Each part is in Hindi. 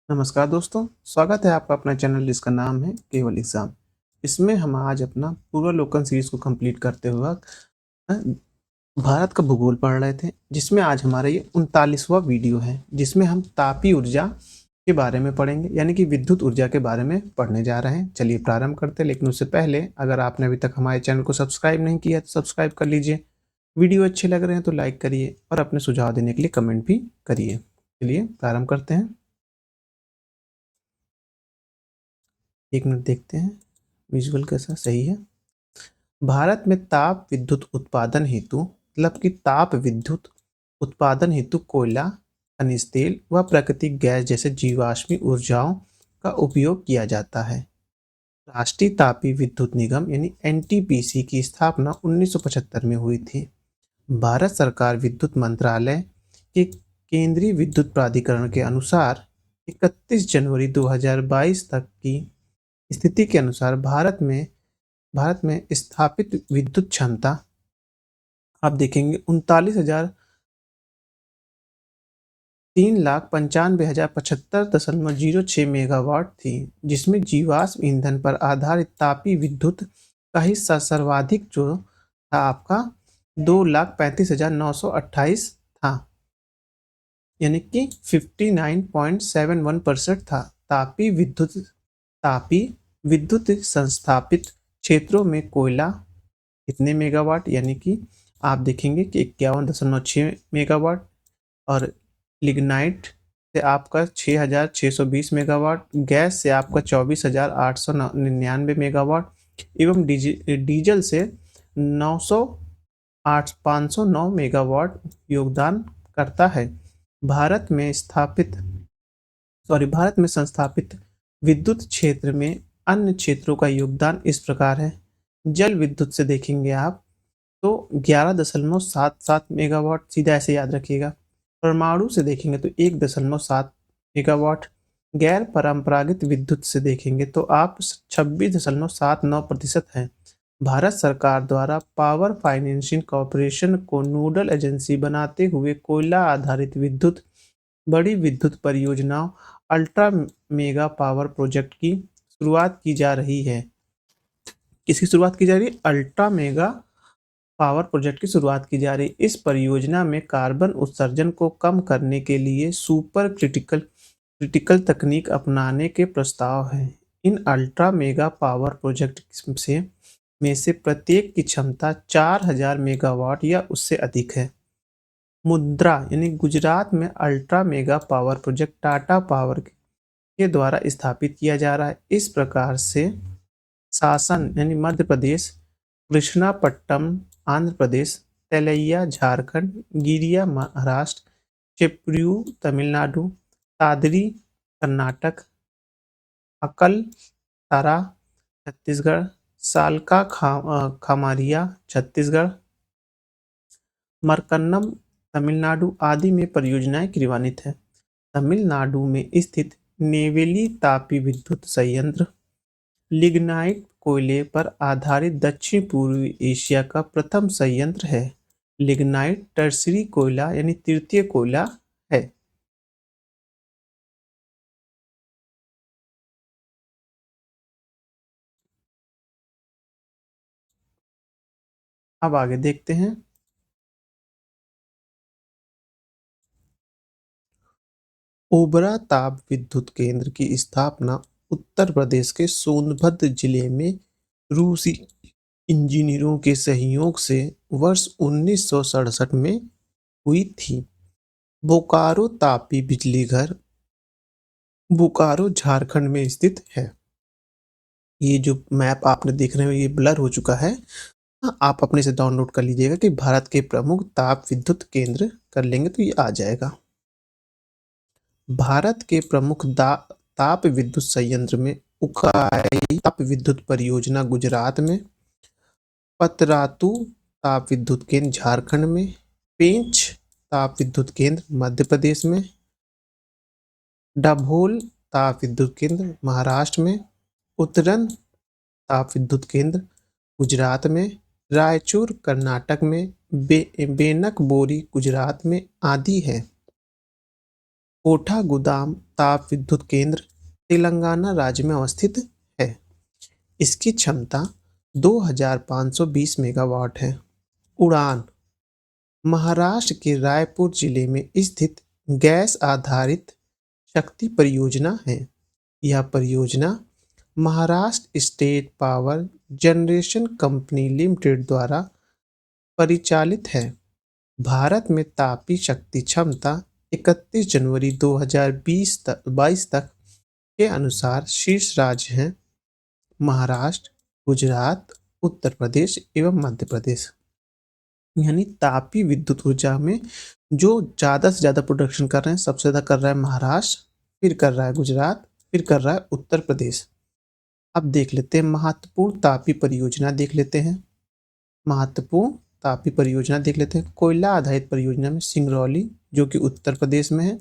नमस्कार दोस्तों, स्वागत है आपका अपना चैनल जिसका नाम है केवल एग्जाम। इसमें हम आज अपना पूर्वावलोकन सीरीज को कंप्लीट करते हुए भारत का भूगोल पढ़ रहे थे, जिसमें आज हमारा ये 39वां वीडियो है, जिसमें हम तापीय ऊर्जा के बारे में पढ़ेंगे, यानी कि विद्युत ऊर्जा के बारे में पढ़ने जा रहे हैं। चलिए प्रारंभ करते हैं, लेकिन उससे पहले अगर आपने अभी तक हमारे चैनल को सब्सक्राइब नहीं किया तो सब्सक्राइब कर लीजिए। वीडियो अच्छे लग रहे हैं तो लाइक करिए और अपने सुझाव देने के लिए कमेंट भी करिए। चलिए प्रारंभ करते हैं। एक मिनट देखते हैं विजुअल कैसा सही है। भारत में ताप विद्युत उत्पादन हेतु मतलब कि ताप विद्युत उत्पादन हेतु कोयला, खनिज तेल व प्राकृतिक गैस जैसे जीवाश्मी ऊर्जाओं का उपयोग किया जाता है। राष्ट्रीय तापीय विद्युत निगम यानी एनटीपीसी की स्थापना 1975 में हुई थी। भारत सरकार विद्युत मंत्रालय के केंद्रीय विद्युत प्राधिकरण के अनुसार 31 जनवरी 2022 तक की स्थिति के अनुसार भारत में स्थापित विद्युत क्षमता आप देखेंगे 39,03,95,075.06 मेगावाट थी, जिसमें जीवाश्म ईंधन पर आधारित तापीय विद्युत का हिस्सा सर्वाधिक जो था आपका 2,35,928 था, यानी कि 59.71% था। तापीय विद्युत संस्थापित क्षेत्रों में कोयला कितने मेगावाट, यानी कि आप देखेंगे कि 51.6 मेगावाट, और लिग्नाइट से आपका 6,620 मेगावाट, गैस से आपका 24,899 मेगावाट एवं डीजल से 509 मेगावाट योगदान करता है। भारत में संस्थापित विद्युत क्षेत्र में अन्य क्षेत्रों का योगदान इस प्रकार है। जल विद्युत से देखेंगे आप तो 11.77 मेगावाट, सीधा ऐसे याद रखिएगा। परमाणु से देखेंगे तो 1.7 मेगावाट। गैर परंपरागत विद्युत से देखेंगे तो आप 26.79% है। भारत सरकार द्वारा पावर फाइनेंशियल कॉरपोरेशन को नोडल एजेंसी बनाते हुए कोयला आधारित बड़ी विद्युत परियोजनाओं अल्ट्रा मेगा पावर प्रोजेक्ट की शुरुआत की जा रही है। किसकी शुरुआत की जा रही है? अल्ट्रा मेगा पावर प्रोजेक्ट की शुरुआत की जा रही है। इस परियोजना में कार्बन उत्सर्जन को कम करने के लिए सुपर क्रिटिकल तकनीक अपनाने के प्रस्ताव हैं। इन अल्ट्रा मेगा पावर प्रोजेक्ट में से प्रत्येक की क्षमता 4,000 मेगावाट या उससे अधिक है। मुद्रा यानी गुजरात में ultra mega power project Tata power के द्वारा स्थापित किया जा रहा है। इस प्रकार से शासन यानी मध्य प्रदेश, कृष्णापट्टनम आंध्र प्रदेश, तेलैया झारखंड, गिरिया महाराष्ट्र, चिपळूण तमिलनाडु, दादरी कर्नाटक, अकलतरा छत्तीसगढ़, सालका खमारिया छत्तीसगढ़, मरकन्नम तमिलनाडु आदि में परियोजनाएं क्रियान्वित है। तमिलनाडु में स्थित नेवेली तापीय विद्युत संयंत्र लिग्नाइट कोयले पर आधारित दक्षिण पूर्वी एशिया का प्रथम संयंत्र है। लिग्नाइट टर्सरी कोयला यानी तृतीय कोयला है। अब आगे देखते हैं। ओबरा ताप विद्युत केंद्र की स्थापना उत्तर प्रदेश के सोनभद्र जिले में रूसी इंजीनियरों के सहयोग से वर्ष 1967 में हुई थी। बोकारो तापी बिजली घर बोकारो झारखंड में स्थित है। ये जो मैप आपने देख रहे हो ये ब्लर हो चुका है। आप अपने से डाउनलोड कर लीजिएगा कि भारत के प्रमुख ताप विद्युत केंद्र कर लेंगे तो ये आ जाएगा। भारत के प्रमुख ताप विद्युत संयंत्र में उकाई ताप विद्युत परियोजना गुजरात में, पतरातू ताप विद्युत केंद्र झारखंड में, पेंच ताप विद्युत केंद्र मध्य प्रदेश में, डभोल ताप विद्युत केंद्र महाराष्ट्र में, उत्तरन ताप विद्युत केंद्र गुजरात में, रायचूर कर्नाटक में, बेनक बोरी गुजरात में आदि है। कोठा गोदाम ताप विद्युत केंद्र तेलंगाना राज्य में अवस्थित है। इसकी क्षमता 2520 मेगावाट है। उड़ान महाराष्ट्र के रायपुर जिले में स्थित गैस आधारित शक्ति परियोजना है। यह परियोजना Maharashtra state power generation company limited द्वारा परिचालित है। भारत में तापी शक्ति क्षमता 31 जनवरी 2022 तक के अनुसार शीर्ष राज्य हैं महाराष्ट्र, गुजरात, उत्तर प्रदेश एवं मध्य प्रदेश। यानी तापी विद्युत ऊर्जा में जो ज़्यादा से ज़्यादा प्रोडक्शन कर रहे हैं, सबसे ज़्यादा कर रहा है महाराष्ट्र, फिर कर रहा है गुजरात, फिर कर रहा है उत्तर प्रदेश। अब देख लेते हैं महत्वपूर्ण तापी परियोजना देख लेते हैं। महत्वपूर्ण तापी परियोजना देख लेते हैं। कोयला आधारित परियोजना में सिंगरौली जो कि उत्तर प्रदेश में है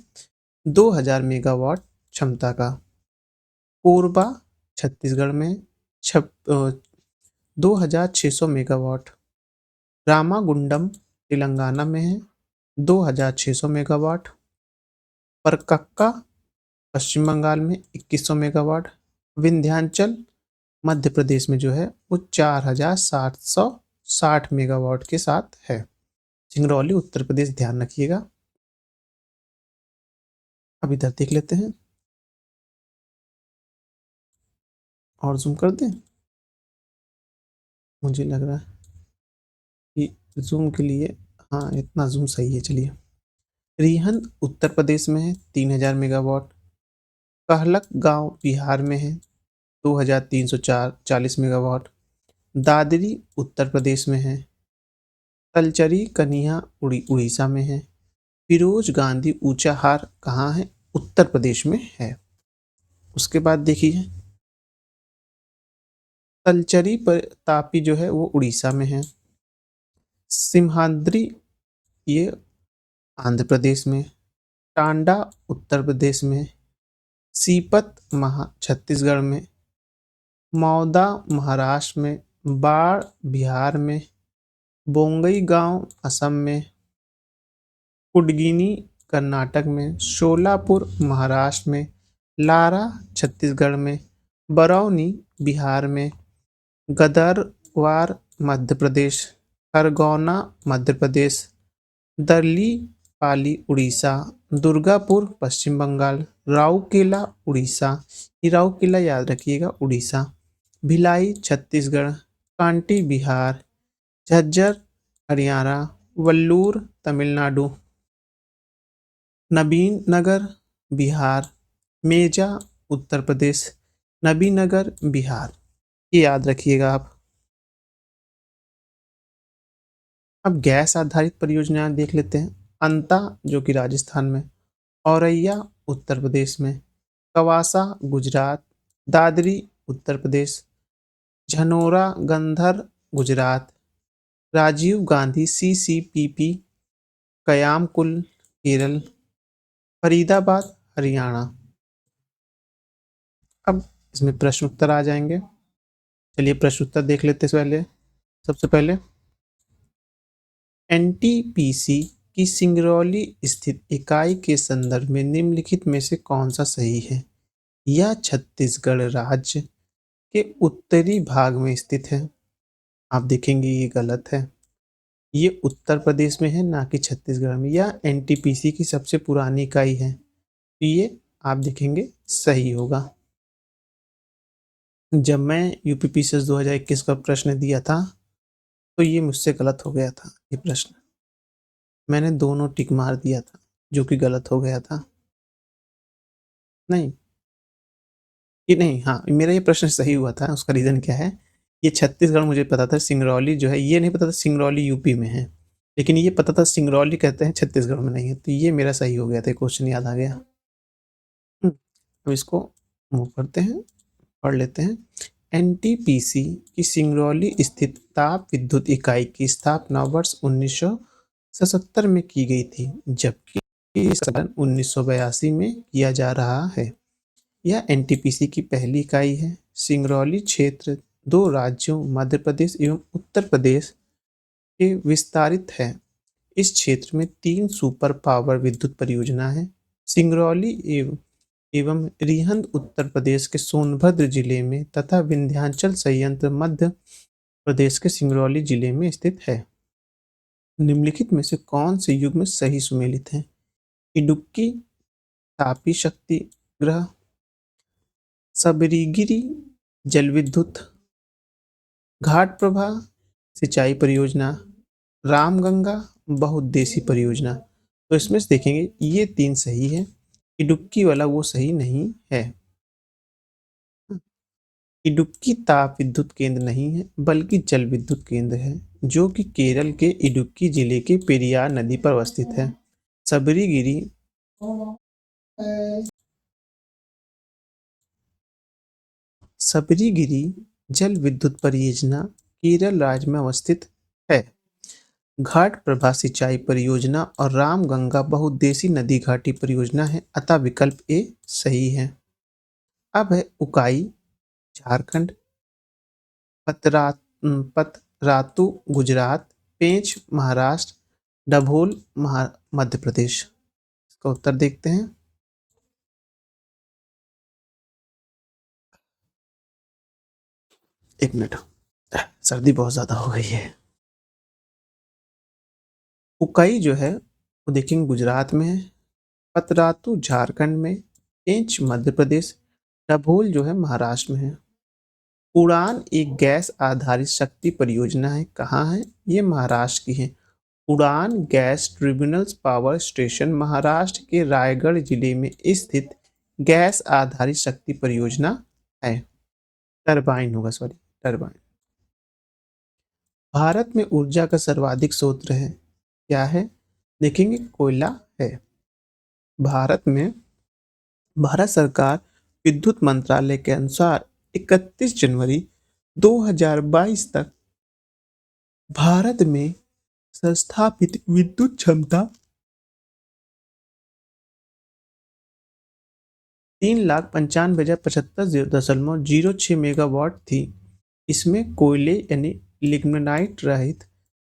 2000 मेगावाट क्षमता का। कोरबा छत्तीसगढ़ में 2600 मेगावाट। रामागुंडम तेलंगाना में है 2600 मेगावाट। परकक्का पश्चिम बंगाल में 2100 मेगावाट। विंध्याचल मध्य प्रदेश में जो है वो 4760 मेगावाट के साथ है। सिंगरौली उत्तर प्रदेश ध्यान रखिएगा। अब इधर देख लेते हैं और जूम कर दें। मुझे लग रहा है कि जूम के लिए हाँ इतना जूम सही है। चलिए रिहंद उत्तर प्रदेश में है 3000 मेगावाट। कहलक गांव बिहार में है 2340 मेगावाट। दादरी उत्तर प्रदेश में है। तलचरी कन्या उड़ीसा में है। फिरोज गांधी ऊंचाहार कहाँ है? उत्तर प्रदेश में है। उसके बाद देखिए तलचरी पर तापी जो है वो उड़ीसा में है। सिम्हाद्री ये आंध्र प्रदेश में। टांडा उत्तर प्रदेश में। सीपत छत्तीसगढ़ में। मौदा महाराष्ट्र में। बाढ़ बिहार में। बोंगई गांव असम में। कुडगिनी कर्नाटक में। शोलापुर महाराष्ट्र में। लारा छत्तीसगढ़ में। बरौनी बिहार में। गदरवार मध्य प्रदेश। खरगौना मध्य प्रदेश। दर्ली पाली उड़ीसा। दुर्गापुर पश्चिम बंगाल। राउरकेला उड़ीसा। ये राउरकेला याद रखिएगा उड़ीसा। भिलाई छत्तीसगढ़। कांटी बिहार। झज्जर हरियाणा। वल्लूर तमिलनाडु। नबीन नगर बिहार। मेजा उत्तर प्रदेश। नबीनगर बिहार। ये याद रखिएगा आप। अब गैस आधारित परियोजनाएं देख लेते हैं। अंता जो कि राजस्थान में। औरैया उत्तर प्रदेश में। कवासा गुजरात। दादरी उत्तर प्रदेश। झनोरा गंधर गुजरात। राजीव गांधी CCPP कयामकुल केरल। फरीदाबाद हरियाणा। अब इसमें प्रश्न उत्तर आ जाएंगे। चलिए प्रश्न उत्तर देख लेते हैं। पहले सबसे पहले NTPC की सिंगरौली स्थित इकाई के संदर्भ में निम्नलिखित में से कौन सा सही है? यह छत्तीसगढ़ राज्य के उत्तरी भाग में स्थित है। आप देखेंगे ये गलत है। ये उत्तर प्रदेश में है ना कि छत्तीसगढ़ में। यह NTPC की सबसे पुरानी इकाई है तो ये आप देखेंगे सही होगा। जब मैं UPPCS 2021 का प्रश्न दिया था तो ये मुझसे गलत हो गया था। ये प्रश्न मैंने दोनों टिक मार दिया था जो कि गलत हो गया था। नहीं ये नहीं, हाँ मेरा ये प्रश्न सही हुआ था। उसका रीज़न क्या है? ये छत्तीसगढ़ मुझे पता था। सिंगरौली जो है ये नहीं पता था सिंगरौली UP में है, लेकिन ये पता था सिंगरौली कहते हैं छत्तीसगढ़ में नहीं है। तो ये मेरा सही हो गया था। क्वेश्चन याद आ गया। अब इसको मूव करते हैं, पढ़ लेते हैं। NTPC की सिंगरौली स्थित ताप विद्युत इकाई की स्थापना वर्ष 1977 में की गई थी, जबकि सन 1982 में किया जा रहा है। यह NTPC की पहली इकाई है। सिंगरौली क्षेत्र 2 राज्यों मध्य प्रदेश एवं उत्तर प्रदेश के विस्तारित है। इस क्षेत्र में 3 सुपर पावर विद्युत परियोजना है। सिंगरौली एवं रिहंद उत्तर प्रदेश के सोनभद्र जिले में तथा विंध्याचल संयंत्र मध्य प्रदेश के सिंगरौली जिले में स्थित है। निम्नलिखित में से कौन से युग में सही सुमेलित है? इडुक्की तापी शक्ति ग्रह, सबरीगिरी जलविद्युत, घाट प्रभा सिंचाई परियोजना, रामगंगा बहुउद्देशीय परियोजना। तो इसमें से देखेंगे ये तीन सही है, इडुक्की वाला वो सही नहीं है। इडुक्की ताप विद्युत केंद्र नहीं है बल्कि जल विद्युत केंद्र है जो कि केरल के इडुक्की जिले के पेरियार नदी पर अवस्थित है। सबरीगिरी सबरीगिरी जल विद्युत परियोजना केरल राज्य में अवस्थित है। घाट प्रभा सिंचाई परियोजना और रामगंगा बहुउद्देशीय नदी घाटी परियोजना है, अतः विकल्प ए सही है। अब है उकाई झारखंड, पतरा पतरातू गुजरात, पेंच महाराष्ट्र, डभोल मध्य प्रदेश। इसका उत्तर देखते हैं। एक मिनट, सर्दी बहुत ज्यादा हो गई है। उकाई जो है वो देखेंगे गुजरात में है, पतरातू झारखंड में, पेंच मध्य प्रदेश, डभोल जो है महाराष्ट्र में है। उड़ान एक गैस आधारित शक्ति परियोजना है, कहाँ है? ये महाराष्ट्र की है। उड़ान gas tribunals power station Maharashtra के रायगढ़ जिले में स्थित गैस आधारित शक्ति परियोजना है। टरबाइन होगा, सॉरी, टरबाइन। भारत में ऊर्जा का सर्वाधिक स्रोत है, क्या है? देखेंगे कोयला है। भारत में भारत सरकार विद्युत मंत्रालय के अनुसार 31 जनवरी 2022 तक भारत में संस्थापित विद्युत क्षमता 3,95,75.06 मेगावाट थी। इसमें कोयले यानी लिग्नाइट रहित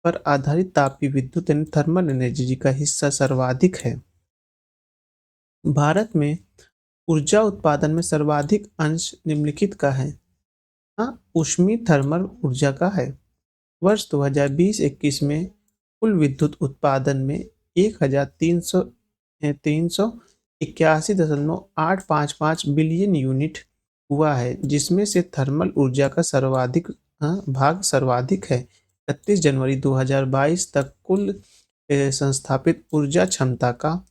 पर आधारित तापीय विद्युत यानी थर्मल एनर्जी का हिस्सा सर्वाधिक है। भारत में ऊर्जा उत्पादन में सर्वाधिक अंश निम्नलिखित का है। हाँ, ऊष्मीय थर्मल ऊर्जा का है। वर्ष 2020-21 में कुल विद्युत उत्पादन में 1,381.855 बिलियन यूनिट हुआ है, जिसमें से थर्मल ऊर्जा का सर्वाधिक भाग सर्वाधिक है। 31 जनवरी 2022 तक कुल संस्थापित ऊर्जा क्षमता का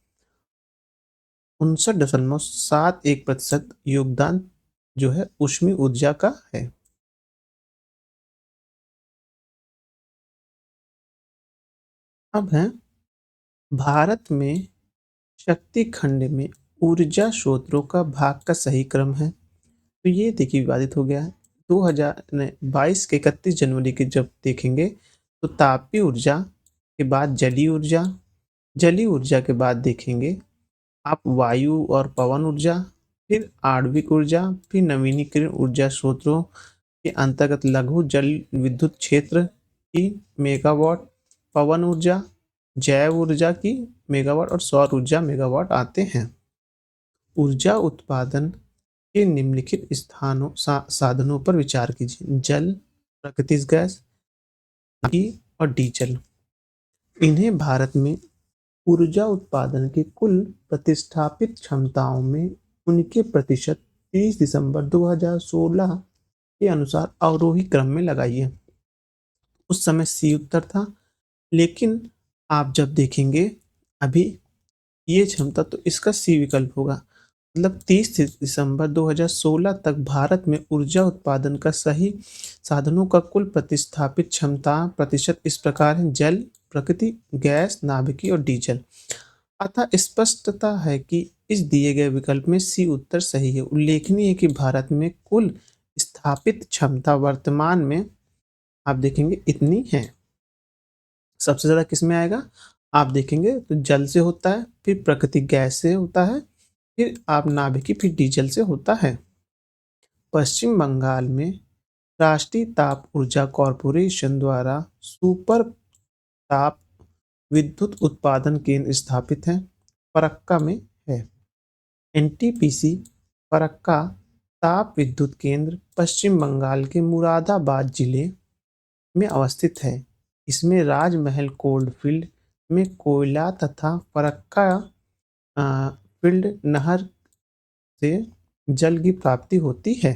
59.71% योगदान जो है ऊष्मीय ऊर्जा का है। अब है भारत में शक्ति खंड में ऊर्जा स्रोतों का भाग का सही क्रम है। तो ये देखिए विवादित हो गया है। 2022 के 31 जनवरी के जब देखेंगे तो तापीय ऊर्जा के बाद जलीय ऊर्जा के बाद देखेंगे आप वायु और पवन ऊर्जा, फिर आणविक ऊर्जा, फिर नवीनीकरण ऊर्जा स्रोतों के अंतर्गत लघु जल विद्युत क्षेत्र की मेगावाट, पवन ऊर्जा, जैव ऊर्जा की मेगावाट और सौर ऊर्जा मेगावाट आते हैं। ऊर्जा उत्पादन के निम्नलिखित साधनों पर विचार कीजिए। जल, प्राकृतिक गैस, घी और डीजल। इन्हें भारत में ऊर्जा उत्पादन के कुल प्रतिस्थापित क्षमताओं में उनके प्रतिशत 30 दिसंबर 2016 के अनुसार अवरोही क्रम में लगाइए। उस समय सी उत्तर था, लेकिन आप जब देखेंगे अभी ये क्षमता तो इसका सी विकल्प होगा। मतलब 30 दिसंबर 2016 तक भारत में ऊर्जा उत्पादन का सही साधनों का कुल प्रतिस्थापित क्षमता प्रतिशत इस प्रकार है: जल, प्रकृति गैस, नाभिकीय और डीजल। अतः स्पष्टता है कि इस दिए गए विकल्प में सी उत्तर सही है। उल्लेखनीय है कि भारत में कुल स्थापित क्षमता वर्तमान में आप देखेंगे इतनी है। सबसे ज्यादा किस में आएगा आप देखेंगे तो जल से होता है, फिर प्राकृतिक गैस से होता है, फिर आप नाभिकीय, फिर डीजल से होता है। पश्चिम बंगाल में राष्ट्रीय ताप ऊर्जा कॉरपोरेशन द्वारा सुपर ताप विद्युत उत्पादन केंद्र स्थापित है, फरक्का में है। एनटीपीसी फरक्का ताप विद्युत केंद्र पश्चिम बंगाल के मुरादाबाद जिले में अवस्थित है। इसमें राजमहल कोलफील्ड में कोयला तथा फरक्का फील्ड नहर से जल की प्राप्ति होती है।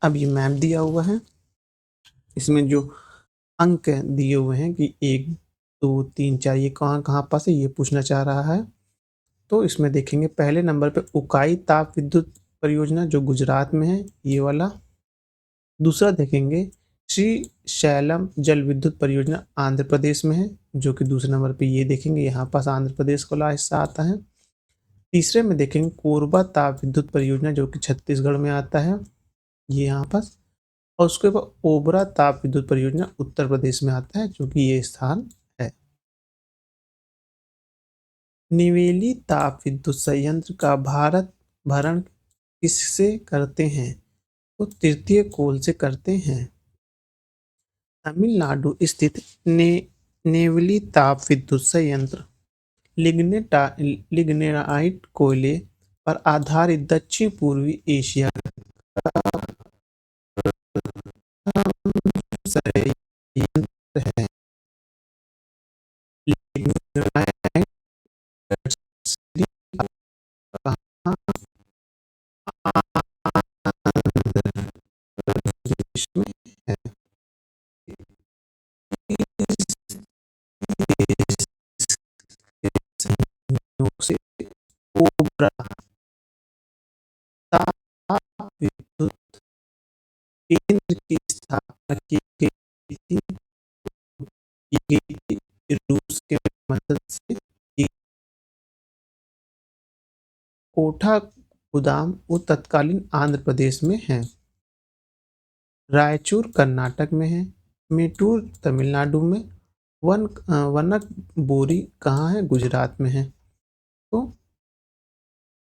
अब ये मैप दिया हुआ है, इसमें जो अंक दिए हुए हैं कि 1 2 3 4 ये कहाँ कहाँ पास है, ये पूछना चाह रहा है। तो इसमें देखेंगे पहले नंबर पे उकाई ताप विद्युत परियोजना जो गुजरात में है, ये वाला। दूसरा देखेंगे श्री शैलम जल विद्युत परियोजना आंध्र प्रदेश में है, जो कि दूसरे नंबर पे ये देखेंगे यहाँ पास आंध्र प्रदेश का हिस्सा आता है। तीसरे में देखेंगे कोरबा ताप विद्युत परियोजना जो कि छत्तीसगढ़ में आता है, ये यहाँ पास। और उसके बाद ओबरा ताप विद्युत परियोजना उत्तर प्रदेश में आता है, जो कि ये स्थान है। निवेली ताप विद्युत संयंत्र का भारत भरण किससे करते हैं? तो तृतीय कोल से करते हैं। तमिलनाडु स्थित नेवली ताप विद्युत संयंत्र लिग्नेराइट कोयले पर आधारित दक्षिण पूर्वी एशिया का संयंत्र है। लिग्नाइट कहाँ आंध्र प्रदेश में है। इस देश के संयोग से ओबरा ताप विद्युत केंद्र की स्थापना की गई थी रूस के मदद से। कोठा गोदाम वो तत्कालीन आंध्र प्रदेश में है। रायचूर कर्नाटक में है। मेटूर तमिलनाडु में। वनक बोरी कहाँ है? गुजरात में है। तो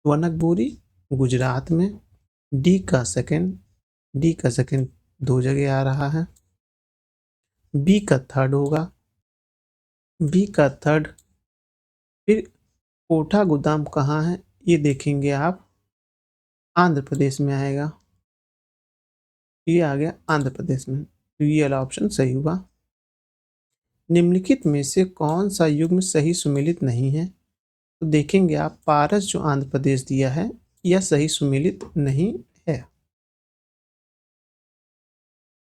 वनक बोरी गुजरात में। डी का सेकंड 2 जगह आ रहा है। बी का थर्ड होगा। बी का थर्ड। फिर कोठा गोदाम कहाँ है? ये देखेंगे आप, आंध्र प्रदेश में आएगा। ये आ गया आंध्र प्रदेश में, तो ये वाला ऑप्शन सही हुआ। निम्नलिखित में से कौन सा युग्म सही सुमेलित नहीं है? तो देखेंगे आप, पारस जो आंध्र प्रदेश दिया है यह सही सुमेलित नहीं है।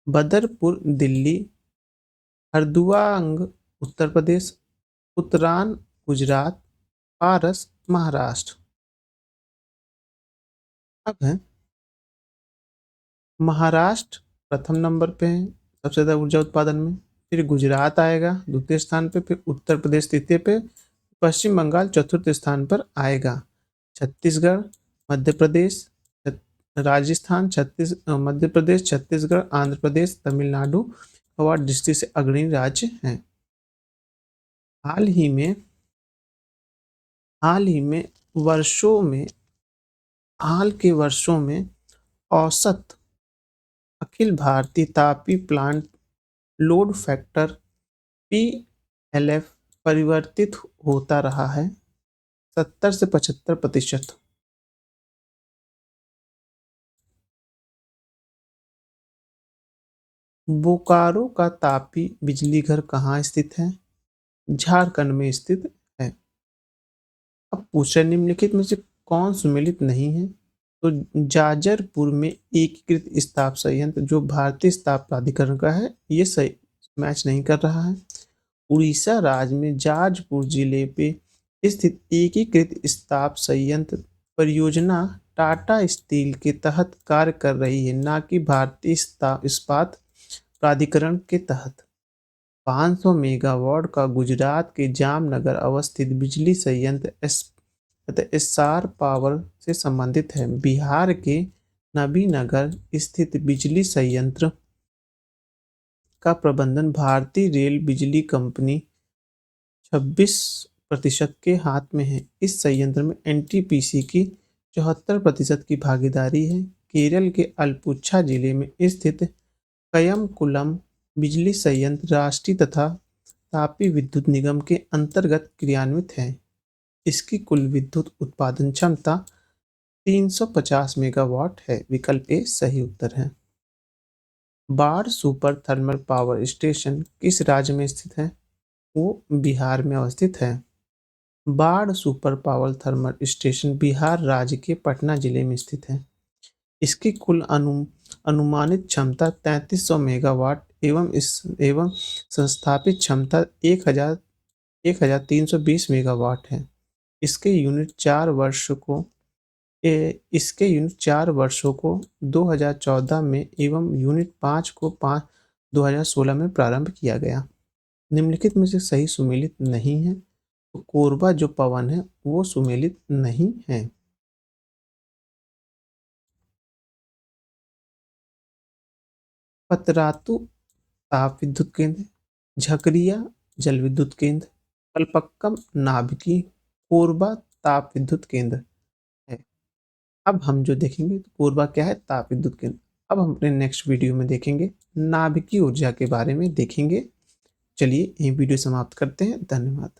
बदरपुर दिल्ली, हरदुआंग उत्तर प्रदेश, उतरान गुजरात, पारस महाराष्ट्र। अब है महाराष्ट्र प्रथम नंबर पे है सबसे ज़्यादा ऊर्जा उत्पादन में, फिर गुजरात आएगा द्वितीय स्थान पे, फिर उत्तर प्रदेश तृतीय पे, पश्चिम बंगाल चतुर्थ स्थान पर आएगा। छत्तीसगढ़, मध्य प्रदेश, राजस्थान, मध्य प्रदेश, छत्तीसगढ़, आंध्र प्रदेश, तमिलनाडु और दृष्टि से अग्रणी राज्य हैं। हाल के वर्षों में औसत Akhil Bharatiya Tapi plant load factor PLF परिवर्तित होता रहा है 70 से 75%। बोकारो का तापी बिजली घर कहाँ स्थित है? झारखंड में स्थित है। अब पूछ रहे निम्नलिखित में से कौन सुमेलित नहीं है? तो जाजरपुर में एकीकृत इस्पात संयंत्र जो भारतीय इस्पात प्राधिकरण का है, ये सही मैच नहीं कर रहा है। उड़ीसा राज्य में जाजपुर जिले पे स्थित एकीकृत इस्पात संयंत्र परियोजना टाटा स्टील के तहत कार्य कर रही है, ना कि भारतीय इस्पात प्राधिकरण के तहत। 500 मेगावाट का गुजरात के जामनगर अवस्थित बिजली संयंत्र एस्सार पावर से संबंधित है। बिहार के नबीनगर स्थित बिजली संयंत्र का प्रबंधन भारतीय रेल बिजली कंपनी 26% के हाथ में है। इस संयंत्र में एनटीपीसी की 74% की भागीदारी है। केरल के अलपुझा जिले में स्थित कयमकुलम बिजली संयंत्र राष्ट्रीय तथा तापीय विद्युत निगम के अंतर्गत क्रियान्वित है। इसकी कुल विद्युत उत्पादन क्षमता 350 मेगावाट है। विकल्प ए सही उत्तर है। बाढ़ सुपर थर्मल पावर स्टेशन किस राज्य में स्थित है? वो बिहार में अवस्थित है। बाढ़ super power thermal station Bihar राज्य के पटना जिले में स्थित है। इसकी कुल अनुमानित क्षमता 3300 मेगावाट एवं संस्थापित क्षमता 1320 मेगावाट है। इसके यूनिट 4 वर्षों को 2014 में एवं यूनिट 5 को 2016 में प्रारंभ किया गया। निम्नलिखित में से सही सुमेलित नहीं है। तो कोरबा जो पवन है वो सुमेलित नहीं है। पतरातू ताप विद्युत केंद्र, झकरिया जल विद्युत केंद्र, कलपक्कम नाभिकी, कोरबा ताप विद्युत केंद्र है। अब हम जो देखेंगे तो कोरबा क्या है? ताप विद्युत केंद्र। अब हम अपने नेक्स्ट वीडियो में देखेंगे नाभिकीय ऊर्जा के बारे में देखेंगे। चलिए ये वीडियो समाप्त करते हैं। धन्यवाद।